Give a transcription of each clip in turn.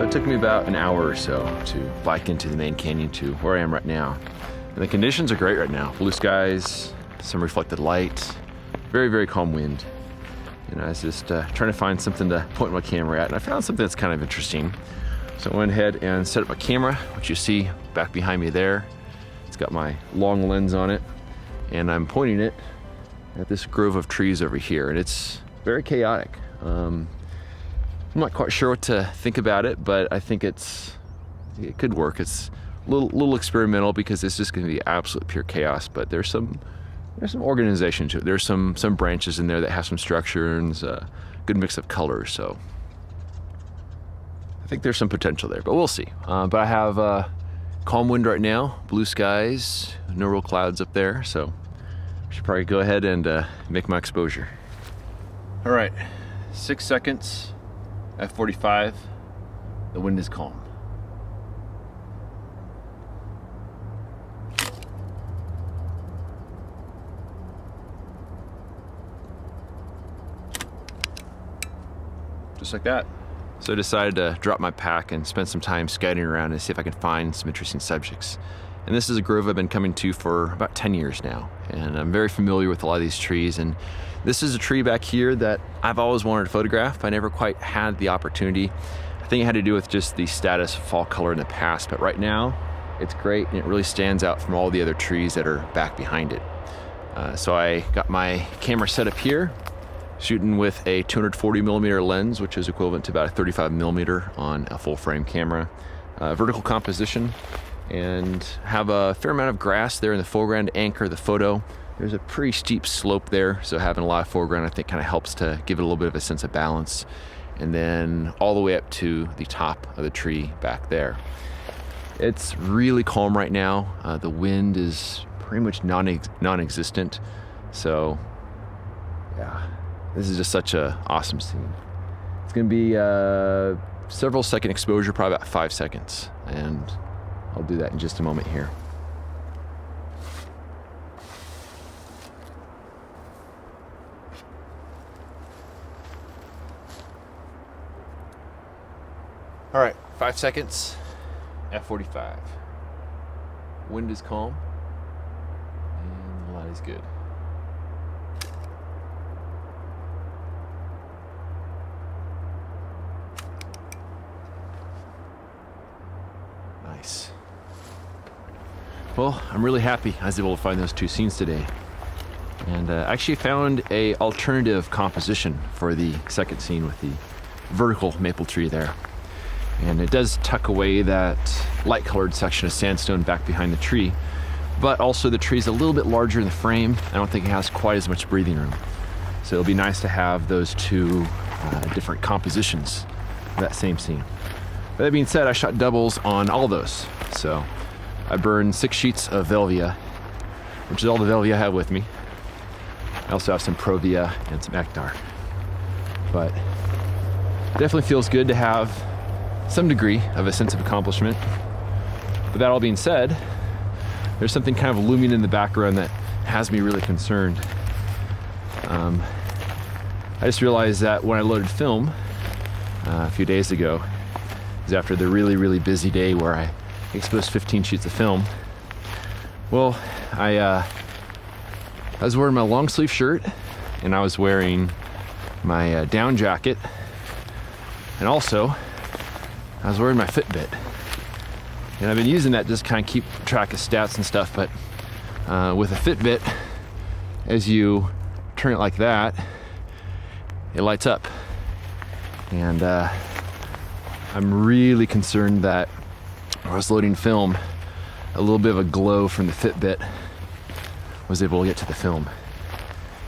it took me about an hour or so to bike into the main canyon to where I am right now. And the conditions are great right now. Blue skies, some reflected light, very, very calm wind. And I was just trying to find something to point my camera at, and I found something that's kind of interesting. So I went ahead and set up my camera, which you see back behind me there. It's got my long lens on it, and I'm pointing it at this grove of trees over here, and it's very chaotic. I'm not quite sure what to think about it, but I think it could work. It's a little experimental because it's just going to be absolute pure chaos, but there's some organization to it. There's some branches in there that have some structure and a good mix of colors, so I think there's some potential there, but we'll see. But I have calm wind right now, blue skies, no real clouds up there, so I should probably go ahead and make my exposure. All right, 6 seconds at 45, the wind is calm. Just like that. So I decided to drop my pack and spend some time scouting around and see if I can find some interesting subjects. And this is a grove I've been coming to for about 10 years now, and I'm very familiar with a lot of these trees. And this is a tree back here that I've always wanted to photograph. I never quite had the opportunity. I think it had to do with just the status of fall color in the past, but right now it's great and it really stands out from all the other trees that are back behind it. So I got my camera set up here, shooting with a 240mm lens, which is equivalent to about a 35mm on a full frame camera. Vertical composition, and have a fair amount of grass there in the foreground to anchor the photo. There's a pretty steep slope there, so having a lot of foreground I think kind of helps to give it a little bit of a sense of balance. And then all the way up to the top of the tree back there. It's really calm right now. The wind is pretty much non-existent. So yeah, this is just such an awesome scene. It's gonna be several second exposure, probably about 5 seconds. And I'll do that in just a moment here. All right, 5 seconds at 45. Wind is calm and the light is good. Nice. Well, I'm really happy I was able to find those two scenes today. And I actually found a alternative composition for the second scene with the vertical maple tree there. And it does tuck away that light colored section of sandstone back behind the tree, but also the tree's a little bit larger in the frame. I don't think it has quite as much breathing room. So it'll be nice to have those two different compositions of that same scene. But that being said, I shot doubles on all those. So I burned 6 sheets of Velvia, which is all the Velvia I have with me. I also have some Provia and some Ektar. But it definitely feels good to have some degree of a sense of accomplishment. But that all being said, there's something kind of looming in the background that has me really concerned. I just realized that when I loaded film a few days ago, it was after the really, really busy day where I exposed 15 sheets of film. Well, I was wearing my long sleeve shirt, and I was wearing my down jacket, and also I was wearing my Fitbit. And I've been using that to just kind of keep track of stats and stuff, but with a Fitbit, as you turn it like that, it lights up. And I'm really concerned that when I was loading film, a little bit of a glow from the Fitbit was able to get to the film.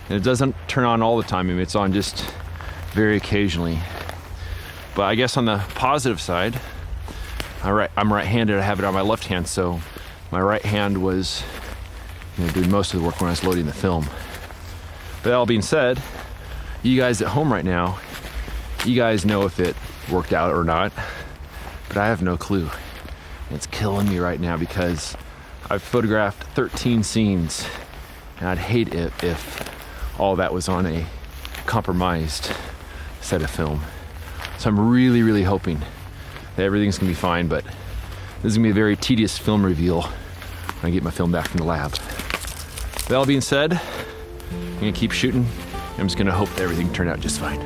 And it doesn't turn on all the time. I mean, it's on just very occasionally. But I guess on the positive side, I'm right-handed. I have it on my left hand, so my right hand was doing most of the work when I was loading the film. But that all being said, you guys at home right now, you guys know if it worked out or not, but I have no clue. And it's killing me right now because I've photographed 13 scenes, and I'd hate it if all that was on a compromised set of film. So I'm really, really hoping everything's gonna be fine, but this is gonna be a very tedious film reveal when I get my film back from the lab. That all being said, I'm gonna keep shooting. I'm just gonna hope that everything turned out just fine.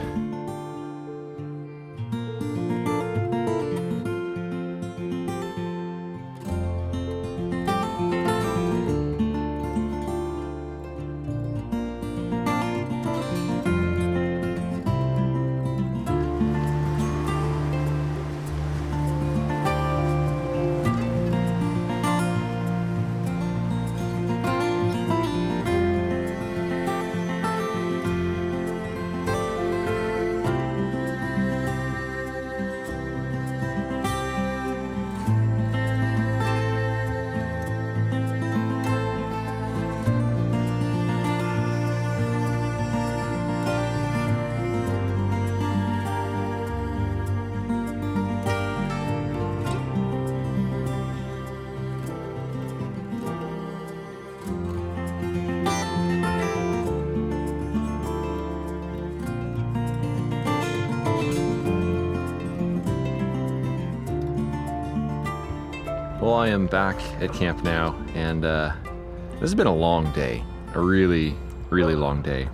Well, I am back at camp now, and this has been a long day, a really, really long day.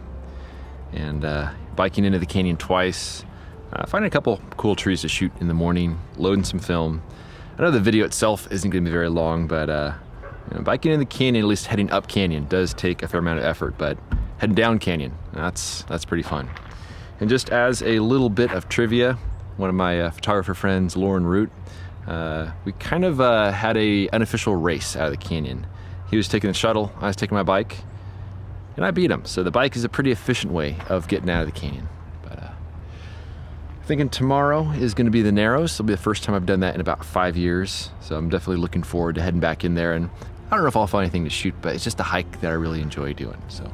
And biking into the canyon twice, finding a couple cool trees to shoot in the morning, loading some film. I know the video itself isn't going to be very long, but biking in the canyon, at least heading up canyon, does take a fair amount of effort, but heading down canyon, that's pretty fun. And just as a little bit of trivia, one of my photographer friends, Lauren Root, we kind of had a unofficial race out of the canyon. He was taking the shuttle, I was taking my bike, and I beat him. So the bike is a pretty efficient way of getting out of the canyon. But thinking tomorrow is going to be the Narrows. It'll be the first time I've done that in about 5 years. So I'm definitely looking forward to heading back in there. And I don't know if I'll find anything to shoot, but it's just a hike that I really enjoy doing. So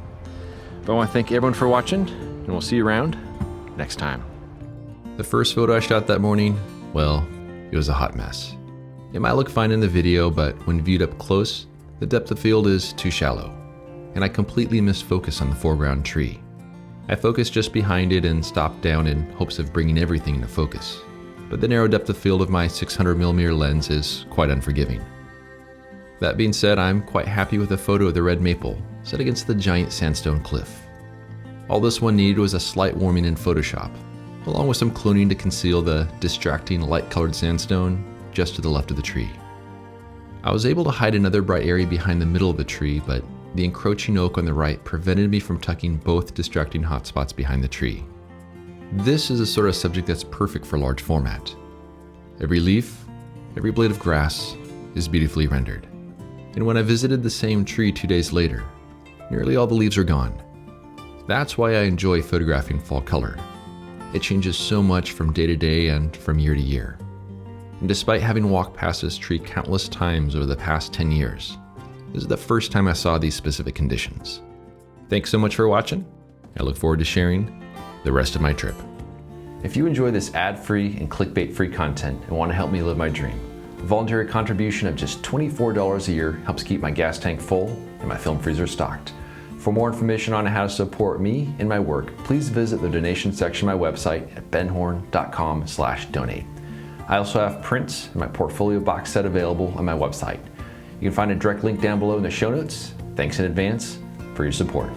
but I want to thank everyone for watching, and we'll see you around next time. The first photo I shot that morning, well, it was a hot mess. It might look fine in the video, but when viewed up close, the depth of field is too shallow, and I completely missed focus on the foreground tree. I focused just behind it and stopped down in hopes of bringing everything into focus, but the narrow depth of field of my 600mm lens is quite unforgiving. That being said, I'm quite happy with the photo of the red maple set against the giant sandstone cliff. All this one needed was a slight warming in Photoshop, along with some cloning to conceal the distracting light-colored sandstone just to the left of the tree. I was able to hide another bright area behind the middle of the tree, but the encroaching oak on the right prevented me from tucking both distracting hotspots behind the tree. This is a sort of subject that's perfect for large format. Every leaf, every blade of grass is beautifully rendered. And when I visited the same tree 2 days later, nearly all the leaves are gone. That's why I enjoy photographing fall color. It changes so much from day to day and from year to year. And despite having walked past this tree countless times over the past 10 years, this is the first time I saw these specific conditions. Thanks so much for watching. I look forward to sharing the rest of my trip. If you enjoy this ad-free and clickbait-free content and want to help me live my dream, a voluntary contribution of just $24 a year helps keep my gas tank full and my film freezer stocked. For more information on how to support me and my work, please visit the donation section of my website at benhorn.com/donate. I also have prints and my portfolio box set available on my website. You can find a direct link down below in the show notes. Thanks in advance for your support.